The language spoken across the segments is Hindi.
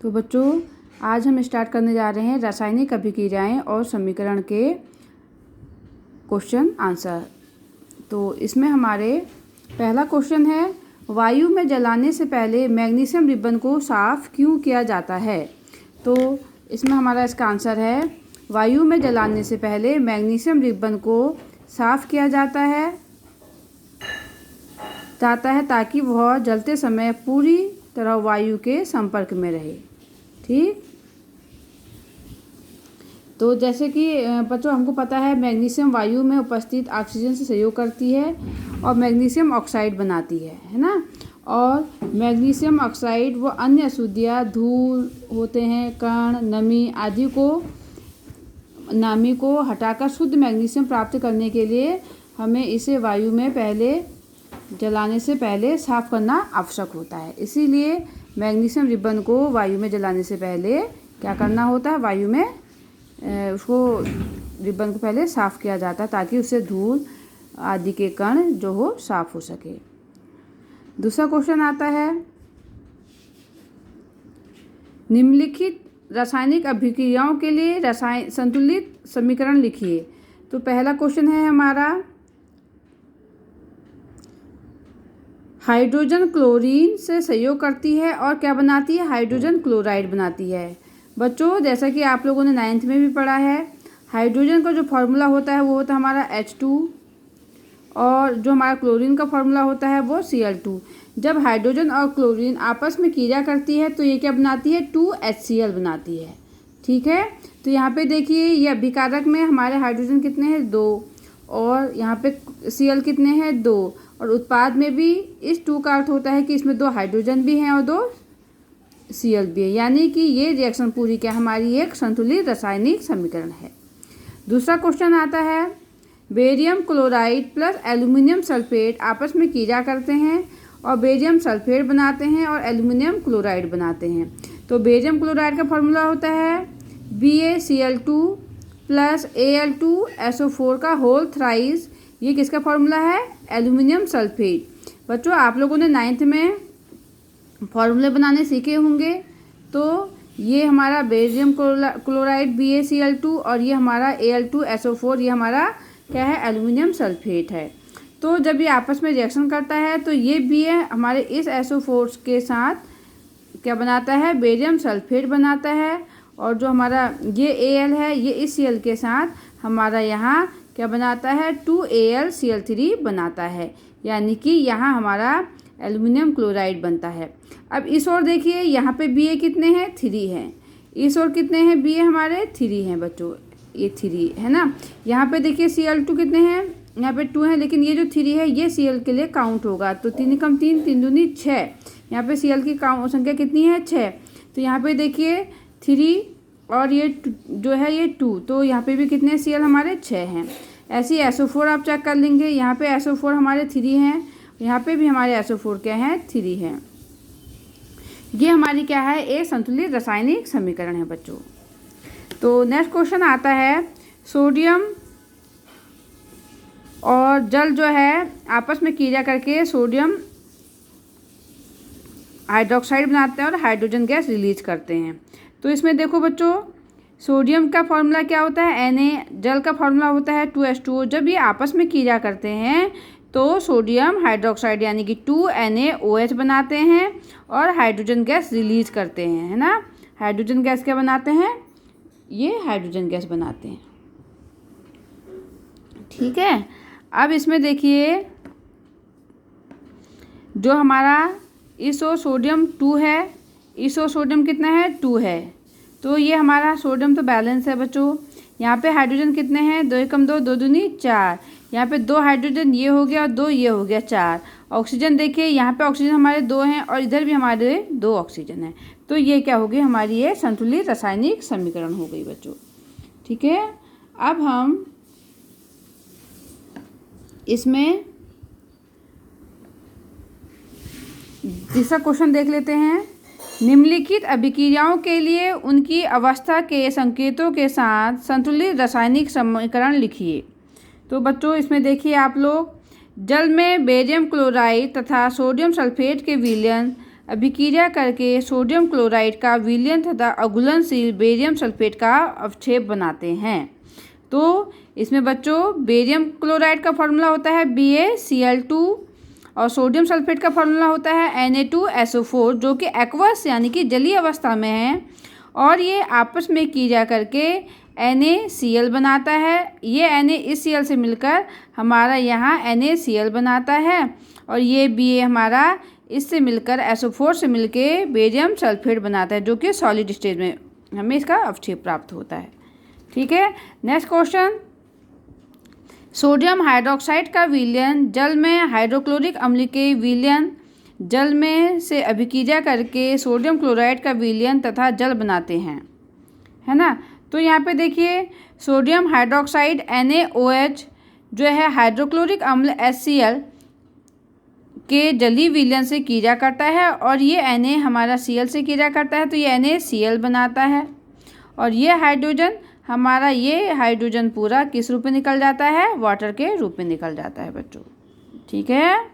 तो बच्चों आज हम स्टार्ट करने जा रहे हैं रासायनिक अभिक्रियाएं और समीकरण के क्वेश्चन आंसर। तो इसमें हमारे पहला क्वेश्चन है, वायु में जलाने से पहले मैग्नीशियम रिबन को साफ़ क्यों किया जाता है। तो इसमें हमारा इसका आंसर है, वायु में जलाने से पहले मैग्नीशियम रिबन को साफ़ किया जाता है ताकि वह जलते समय पूरी तरह वायु के संपर्क में रहे। ठीक, तो जैसे कि बच्चों हमको पता है मैग्नीशियम वायु में उपस्थित ऑक्सीजन से सहयोग करती है और मैग्नीशियम ऑक्साइड बनाती है ना। और मैग्नीशियम ऑक्साइड व अन्य अशुद्धियाँ, धूल होते हैं, कण, नामी को हटाकर शुद्ध मैग्नीशियम प्राप्त करने के लिए हमें इसे वायु में जलाने से पहले साफ़ करना आवश्यक होता है। इसीलिए मैग्नीशियम रिबन को वायु में जलाने से पहले क्या करना होता है, वायु में उसको रिबन को पहले साफ़ किया जाता है ताकि उससे धूल आदि के कण जो हो साफ़ हो सके। दूसरा क्वेश्चन आता है, निम्नलिखित रासायनिक अभिक्रियाओं के लिए संतुलित समीकरण लिखिए। तो पहला क्वेश्चन है हमारा, हाइड्रोजन क्लोरीन से सहयोग करती है और क्या बनाती है, हाइड्रोजन क्लोराइड बनाती है। बच्चों जैसा कि आप लोगों ने 9th में भी पढ़ा है, हाइड्रोजन का जो फार्मूला होता है वो होता है हमारा H2 और जो हमारा क्लोरीन का फार्मूला होता है वो Cl2। जब हाइड्रोजन और क्लोरीन आपस में क्रिया करती है तो ये क्या बनाती है, 2HCl बनाती है। ठीक है, तो यहाँ पे देखिए ये अभिकारक में हमारे हाइड्रोजन कितने हैं, 2, और यहाँ पे Cl कितने हैं, 2, और उत्पाद में भी इस 2 का अर्थ होता है कि इसमें 2 हाइड्रोजन भी हैं और 2 Cl भी है, यानी कि ये रिएक्शन पूरी क्या हमारी एक संतुलित रासायनिक समीकरण है। दूसरा क्वेश्चन आता है, barium chloride plus aluminium sulphate आपस में क्रिया करते हैं और बेरियम सल्फेट बनाते हैं और एल्यूमिनियम क्लोराइड बनाते हैं। तो बेरियम क्लोराइड का फॉर्मूला होता है BaCl2 प्लस Al2SO4 का होल थ्राइस। ये किसका फॉर्मूला है, एल्यूमिनियम सल्फेट। बच्चों आप लोगों ने 9th में फॉर्मूले बनाने सीखे होंगे। तो ये हमारा बेरियम क्लोराइड BaCl2 और ये हमारा Al2SO4, ये हमारा क्या है, एल्यूमिनियम सल्फेट है। तो जब ये आपस में रिएक्शन करता है तो ये Ba हमारे इस SO4 के साथ क्या बनाता है, बेरियम सल्फेट बनाता है, और जो हमारा ये Al है ये इस Cl के साथ हमारा यहाँ क्या बनाता है, 2AlCl3 बनाता है, यानी कि यहाँ हमारा एल्यूमिनियम क्लोराइड बनता है। अब इस ओर देखिए यहाँ पे Ba कितने हैं, 3 हैं। इस ओर कितने हैं, Ba हमारे 3 हैं बच्चों, ये 3 है ना। यहाँ पे देखिए Cl2 कितने हैं, यहाँ पे 2 हैं, लेकिन ये जो 3 है ये Cl के लिए काउंट होगा। तो 3 कम 3, 3 दूनी 6। यहाँ पे Cl की संख्या कितनी है, 6। तो यहाँ पे देखिए 3 और ये जो है ये 2, तो यहाँ पे भी कितने Cl हमारे 6 हैं। ऐसे ही SO4 आप चेक कर लेंगे, यहाँ पे SO4 हमारे 3 हैं, यहाँ पे भी हमारे SO4 क्या हैं, 3 हैं। ये हमारी क्या है, एक संतुलित रासायनिक समीकरण है बच्चों। तो नेक्स्ट क्वेश्चन आता है, सोडियम और जल जो है आपस में क्रिया करके सोडियम हाइड्रोक्साइड बनाते हैं और हाइड्रोजन गैस रिलीज करते हैं। तो इसमें देखो बच्चों, सोडियम का फॉर्मूला क्या होता है, Na, जल का फॉर्मूला होता है 2H2O। जब ये आपस में क्रिया करते हैं तो सोडियम हाइड्रोक्साइड यानी कि 2NaOH बनाते हैं और हाइड्रोजन गैस रिलीज करते हैं, है ना। हाइड्रोजन गैस क्या बनाते हैं, ये हाइड्रोजन गैस बनाते हैं। ठीक है, अब इसमें देखिए जो हमारा इस ओर सोडियम 2 है, इस ओर सोडियम कितना है, 2 है। तो ये हमारा सोडियम तो बैलेंस है बच्चों। यहाँ पे हाइड्रोजन कितने हैं, 2 कम 2, 2 दूनी 4। यहाँ पे 2 हाइड्रोजन ये हो गया और 2 ये हो गया, 4। ऑक्सीजन देखिए यहाँ पे ऑक्सीजन हमारे 2 हैं और इधर भी हमारे 2 ऑक्सीजन हैं। तो ये क्या होगी, हमारी ये संतुलित रासायनिक समीकरण हो गई बच्चों। ठीक है, अब हम इसमें तीसरा क्वेश्चन देख लेते हैं, निम्नलिखित अभिक्रियाओं के लिए उनकी अवस्था के संकेतों के साथ संतुलित रासायनिक समीकरण लिखिए। तो बच्चों इसमें देखिए आप लोग, जल में बेरियम क्लोराइड तथा सोडियम सल्फेट के विलयन अभिक्रिया करके सोडियम क्लोराइड का विलयन तथा अघुलनशील बेरियम सल्फेट का अवक्षेप बनाते हैं। तो इसमें बच्चों बेरियम क्लोराइड का फॉर्मूला होता है BaCl2 और सोडियम सल्फेट का फॉर्मूला होता है Na2SO4 जो कि एक्वस यानी कि जलीय अवस्था में है और ये आपस में क्रिया करके NaCl बनाता है। ये Na इस Cl से मिलकर हमारा यहाँ NaCl बनाता है और ये Ba हमारा इससे मिलकर SO4 से मिलके बेरियम सल्फेट बनाता है जो कि सॉलिड स्टेज में हमें इसका अवक्षेप प्राप्त होता है। ठीक है, नेक्स्ट क्वेश्चन। सोडियम हाइड्रोक्साइड का विलयन जल में हाइड्रोक्लोरिक अम्ल के विलयन जल में से अभिक्रिया करके सोडियम क्लोराइड का विलयन तथा जल बनाते हैं, है ना। तो यहाँ पे देखिए सोडियम हाइड्रोक्साइड NaOH जो है हाइड्रोक्लोरिक अम्ल HCl के जलीय विलयन से क्रिया करता है और ये Na हमारा Cl से क्रिया करता है तो ये NaCl बनाता है और ये हाइड्रोजन पूरा किस रूप में निकल जाता है, वाटर के रूप में निकल जाता है बच्चों। ठीक है,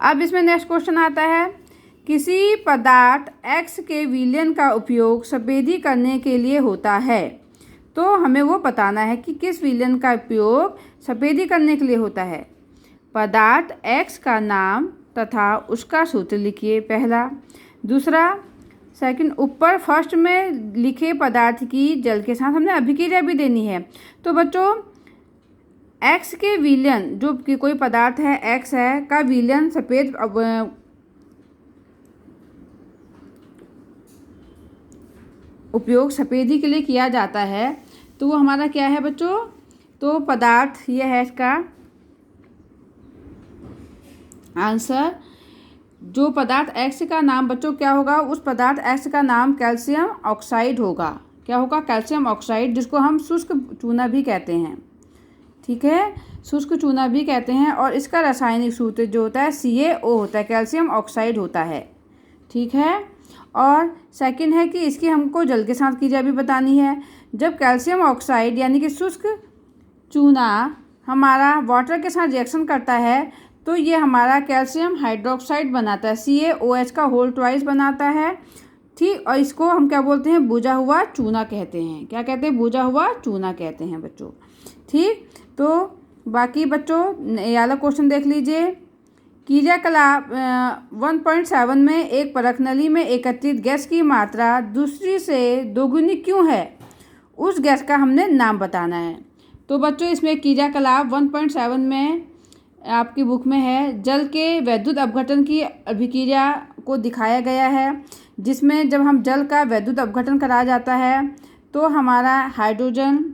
अब इसमें नेक्स्ट क्वेश्चन आता है। किसी पदार्थ X के विलयन का उपयोग सफेदी करने के लिए होता है, तो हमें वो बताना है कि किस विलयन का उपयोग सफेदी करने के लिए होता है। पदार्थ X का नाम तथा उसका सूत्र लिखिए पहला। दूसरा सेकंड, ऊपर फर्स्ट में लिखे पदार्थ की जल के साथ हमने अभिक्रिया भी देनी है। तो बच्चों X के विलयन जो कि कोई पदार्थ है X है का विलयन सफ़ेद उपयोग सफ़ेदी के लिए किया जाता है तो वो हमारा क्या है बच्चों, तो पदार्थ ये है इसका आंसर। जो पदार्थ X का नाम बच्चों क्या होगा, उस पदार्थ X का नाम कैल्शियम ऑक्साइड होगा। क्या होगा, कैल्शियम ऑक्साइड, जिसको हम शुष्क चूना भी कहते हैं। ठीक है, शुष्क चूना भी कहते हैं और इसका रासायनिक सूत्र जो होता है CaO होता है, कैल्शियम ऑक्साइड होता है। ठीक है, और सेकंड है कि इसकी हमको जल के साथ क्रिया भी बतानी है। जब कैल्शियम ऑक्साइड यानी कि शुष्क चूना हमारा वाटर के साथ रिएक्शन करता है तो ये हमारा कैल्शियम हाइड्रोक्साइड बनाता है, CaOH का होल ट्वाइस बनाता है। ठीक, और इसको हम क्या बोलते हैं, बुझा हुआ चूना कहते हैं। क्या कहते हैं, बुझा हुआ चूना कहते हैं बच्चों। ठीक, तो बाकी बच्चों ये वाला क्वेश्चन देख लीजिए। क्रियाकलाप 1.7 में एक परख नली में एकत्रित गैस की मात्रा दूसरी से दोगुनी क्यों है, उस गैस का हमने नाम बताना है। तो बच्चों इसमें क्रियाकलाप 1.7 में आपकी बुक में है, जल के वैद्युत अपघटन की अभिक्रिया को दिखाया गया है, जिसमें जब हम जल का वैद्युत अपघटन करा जाता है तो हमारा हाइड्रोजन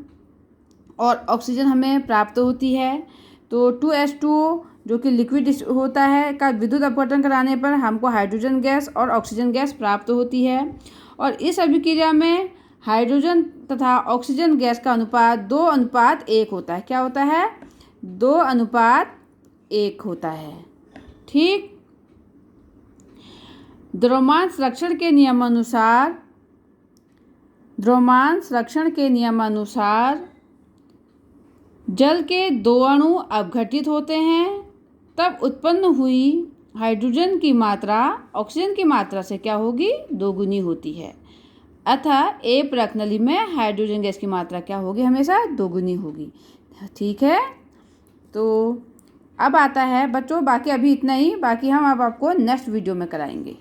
और ऑक्सीजन हमें प्राप्त होती है। तो 2H2O जो कि लिक्विड होता है का विद्युत अपघटन कराने पर हमको हाइड्रोजन गैस और ऑक्सीजन गैस प्राप्त होती है और इस अभिक्रिया में हाइड्रोजन तथा ऑक्सीजन गैस का अनुपात 2:1 होता है। क्या होता है, 2:1 होता है। ठीक, द्रव्यमान संरक्षण के नियमानुसार जल के 2 अणु अपघटित होते हैं, तब उत्पन्न हुई हाइड्रोजन की मात्रा ऑक्सीजन की मात्रा से क्या होगी, दोगुनी होती है। अतः A परख नली में हाइड्रोजन गैस की मात्रा क्या होगी, हमेशा दोगुनी होगी। ठीक है, तो अब आता है बच्चों, बाकी अभी इतना ही, बाकी हम अब आपको नेक्स्ट वीडियो में कराएंगे।